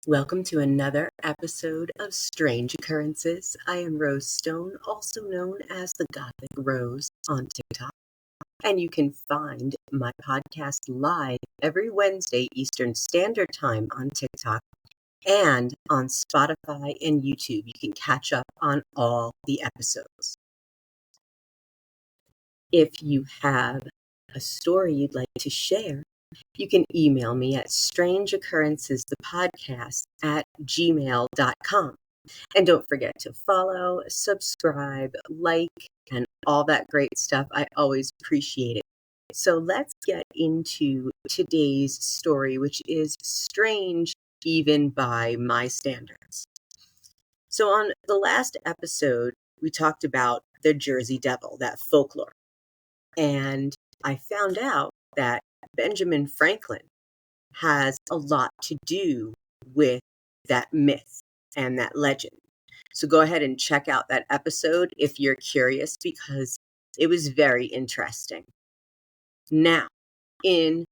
Welcome to another episode of Strange Occurrences. I am Rose Stone, also known as the Gothic Rose on TikTok. And you can find my podcast live every Wednesday Eastern Standard Time on TikTok and on Spotify and YouTube. You can catch up on all the episodes. If you have a story you'd like to share, you can email me at strangeoccurrencesthepodcast@gmail.com. And don't forget to follow, subscribe, like, and all that great stuff. I always appreciate it. So let's get into today's story, which is strange even by my standards. So on the last episode, we talked about the Jersey Devil, that folklore. And I found out that Benjamin Franklin has a lot to do with that myth and that legend. So go ahead and check out that episode if you're curious, because it was very interesting. Now, in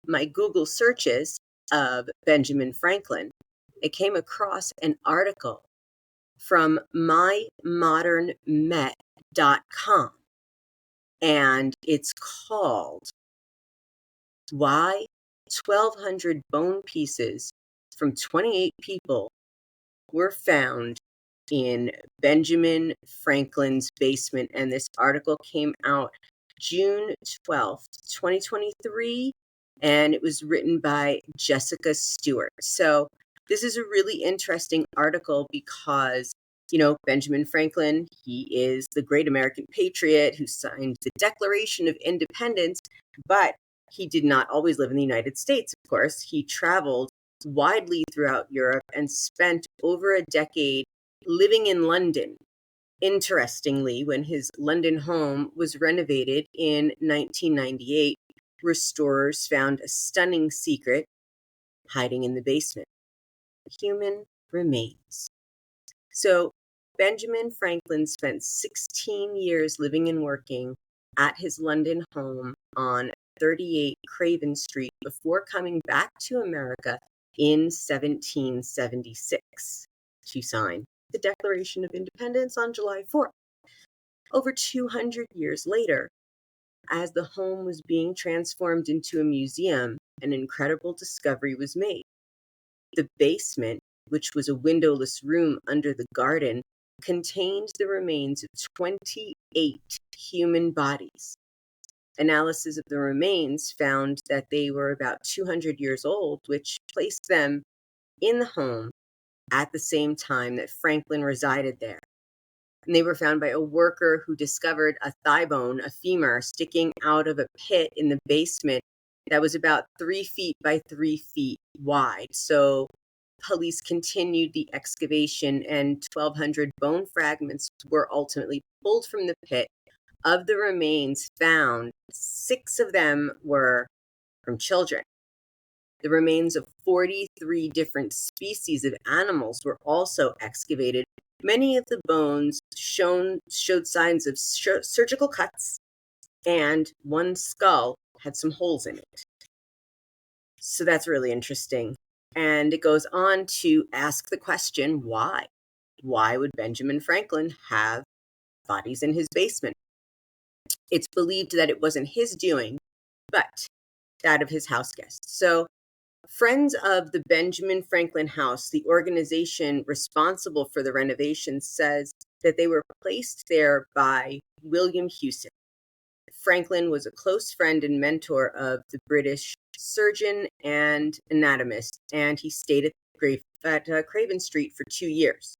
my Google searches of Benjamin Franklin, I came across an article from mymodernmet.com, and it's called Why 1,200 Bone Pieces from 28 People Were Found in Benjamin Franklin's Basement. And this article came out June 12th, 2023, and it was written by Jessica Stewart. So this is a really interesting article because, Benjamin Franklin, he is the great American patriot who signed the Declaration of Independence, but he did not always live in the United States, of course. He traveled widely throughout Europe and spent over a decade living in London. Interestingly, when his London home was renovated in 1998, restorers found a stunning secret hiding in the basement: human remains. So Benjamin Franklin spent 16 years living and working at his London home on 38 Craven Street before coming back to America in 1776 to sign the Declaration of Independence on July 4th. Over 200 years later, as the home was being transformed into a museum, an incredible discovery was made. The basement, which was a windowless room under the garden, contained the remains of 28 human bodies. Analysis of the remains found that they were about 200 years old, which placed them in the home at the same time that Franklin resided there. And they were found by a worker who discovered a thigh bone, a femur, sticking out of a pit in the basement that was about 3 feet by 3 feet wide. So police continued the excavation, and 1,200 bone fragments were ultimately pulled from the pit. Of the remains found, 6 of them were from children. The remains of 43 different species of animals were also excavated. Many of the bones showed signs of surgical cuts, and one skull had some holes in it. So that's really interesting. And it goes on to ask the question, why? Why would Benjamin Franklin have bodies in his basement? It's believed that it wasn't his doing, but that of his house guests. So Friends of the Benjamin Franklin House, the organization responsible for the renovation, says that they were placed there by William Hewson. Franklin was a close friend and mentor of the British surgeon and anatomist, and he stayed at Craven Street for 2 years.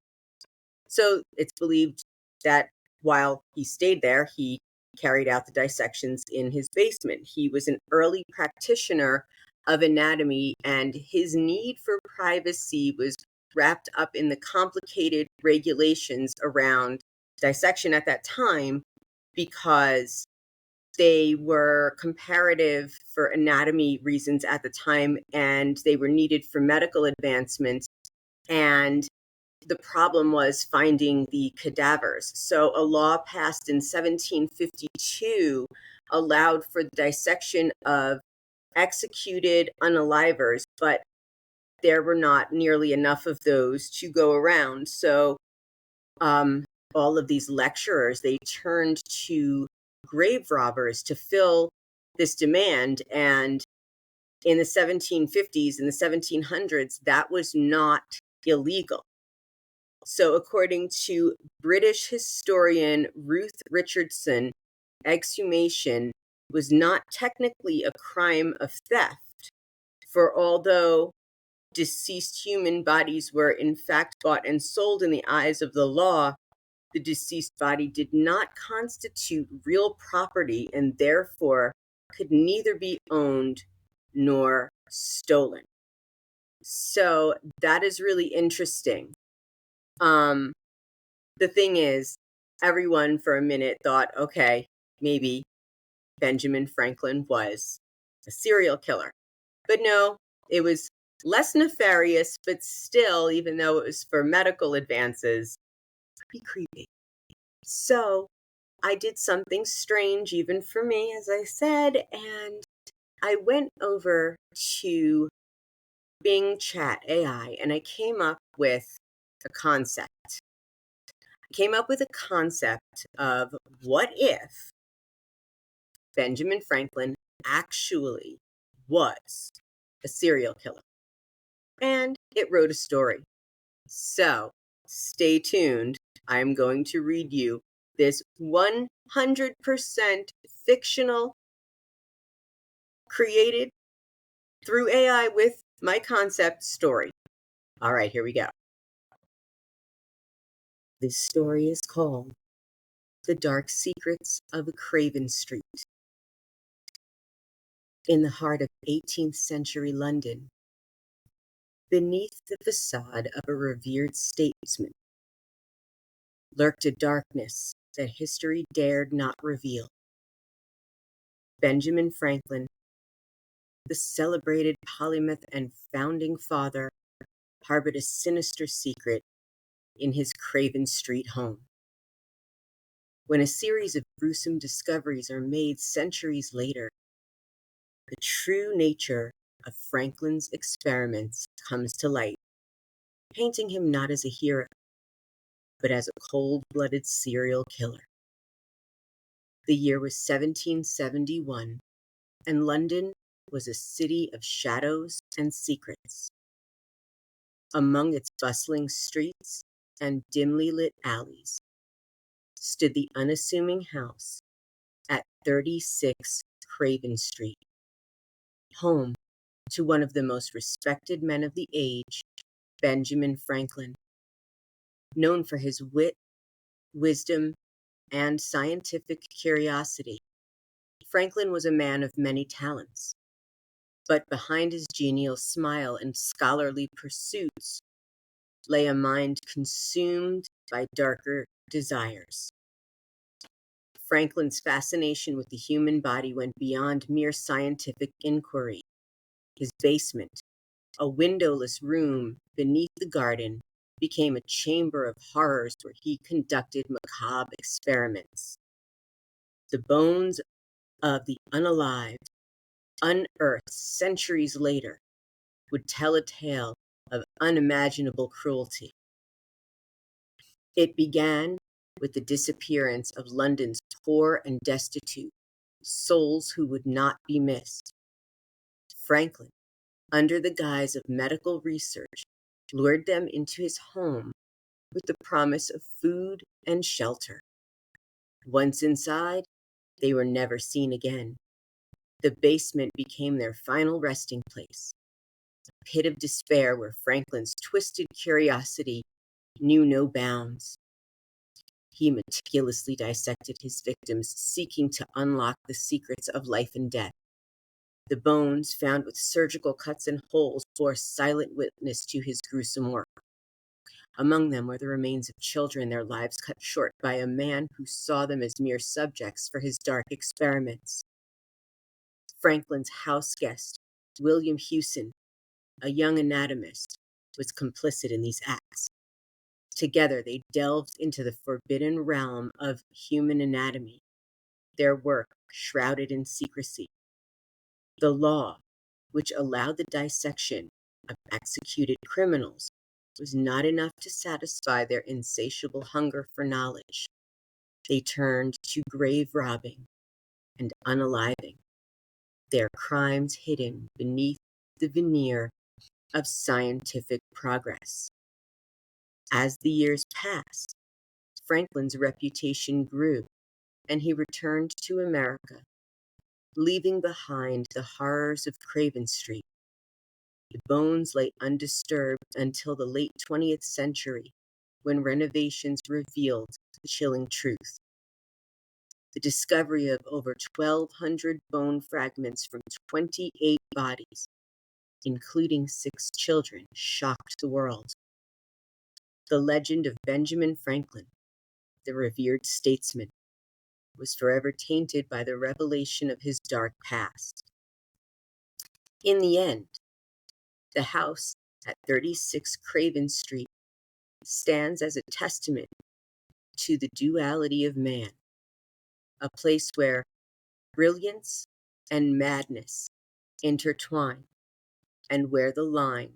So it's believed that while he stayed there, he carried out the dissections in his basement. He was an early practitioner of anatomy, and his need for privacy was wrapped up in the complicated regulations around dissection at that time, because they were comparative for anatomy reasons at the time, and they were needed for medical advancements. And the problem was finding the cadavers. So a law passed in 1752 allowed for the dissection of executed unalivers, but there were not nearly enough of those to go around. So all of these lecturers, they turned to grave robbers to fill this demand. And in the 1750s and the 1700s, that was not illegal. So according to British historian Ruth Richardson, exhumation was not technically a crime of theft, for although deceased human bodies were in fact bought and sold in the eyes of the law, the deceased body did not constitute real property and therefore could neither be owned nor stolen. So that is really interesting. The thing is, everyone for a minute thought, okay, maybe Benjamin Franklin was a serial killer. But no, it was less nefarious, but still, even though it was for medical advances, pretty creepy. So I did something strange, even for me, as I said, and I went over to Bing Chat AI and I came up with a concept. I came up with a concept of what if Benjamin Franklin actually was a serial killer? And it wrote a story. So stay tuned. I'm going to read you this 100% fictional, created through AI with my concept story. All right, here we go. This story is called The Dark Secrets of Craven Street. In the heart of 18th century London, beneath the facade of a revered statesman, lurked a darkness that history dared not reveal. Benjamin Franklin, the celebrated polymath and founding father, harbored a sinister secret in his Craven Street home. When a series of gruesome discoveries are made centuries later, the true nature of Franklin's experiments comes to light, painting him not as a hero, but as a cold-blooded serial killer. The year was 1771, and London was a city of shadows and secrets. Among its bustling streets and dimly lit alleys stood the unassuming house at 36 Craven Street, home to one of the most respected men of the age, Benjamin Franklin. Known for his wit, wisdom, and scientific curiosity, Franklin was a man of many talents. But behind his genial smile and scholarly pursuits lay a mind consumed by darker desires. Franklin's fascination with the human body went beyond mere scientific inquiry. His basement, a windowless room beneath the garden, became a chamber of horrors where he conducted macabre experiments. The bones of the unalived, unearthed centuries later, would tell a tale of unimaginable cruelty. It began with the disappearance of London's poor and destitute, souls who would not be missed. Franklin, under the guise of medical research, lured them into his home with the promise of food and shelter. Once inside, they were never seen again. The basement became their final resting place, a pit of despair where Franklin's twisted curiosity knew no bounds. He meticulously dissected his victims, seeking to unlock the secrets of life and death. The bones, found with surgical cuts and holes, bore silent witness to his gruesome work. Among them were the remains of children, their lives cut short by a man who saw them as mere subjects for his dark experiments. Franklin's house guest, William Hewson, a young anatomist, was complicit in these acts. Together, they delved into the forbidden realm of human anatomy, their work shrouded in secrecy. The law, which allowed the dissection, of executed criminals was not enough to satisfy their insatiable hunger for knowledge. They turned to grave robbing and unaliving, their crimes hidden beneath the veneer of scientific progress. As the years passed, Franklin's reputation grew, and he returned to America, leaving behind the horrors of Craven Street. The bones lay undisturbed until the late 20th century, when renovations revealed the chilling truth. The discovery of over 1,200 bone fragments from 28 bodies, including 6 children, shocked the world. The legend of Benjamin Franklin, the revered statesman, was forever tainted by the revelation of his dark past. In the end, the house at 36 Craven Street stands as a testament to the duality of man, a place where brilliance and madness intertwine, and where the line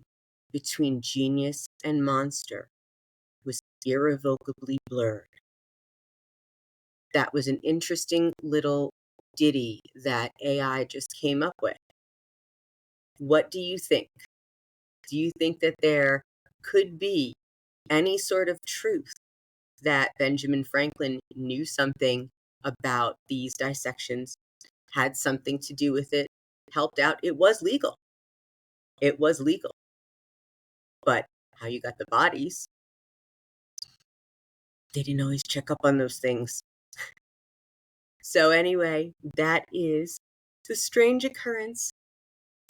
between genius and monster was irrevocably blurred. That was an interesting little ditty that AI just came up with. What do you think? Do you think that there could be any sort of truth that Benjamin Franklin knew something about these dissections, had something to do with it, helped out? It was legal. It was legal. But how you got the bodies, they didn't always check up on those things. So anyway, that is the strange occurrence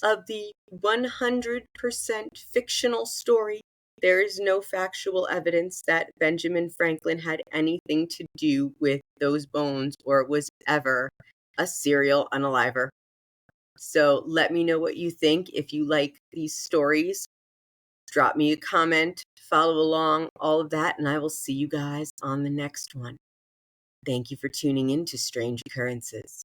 of the 100% fictional story. There is no factual evidence that Benjamin Franklin had anything to do with those bones or was ever a serial unaliver. So let me know what you think. If you like these stories, drop me a comment, follow along, all of that, and I will see you guys on the next one. Thank you for tuning in to Strange Occurrences.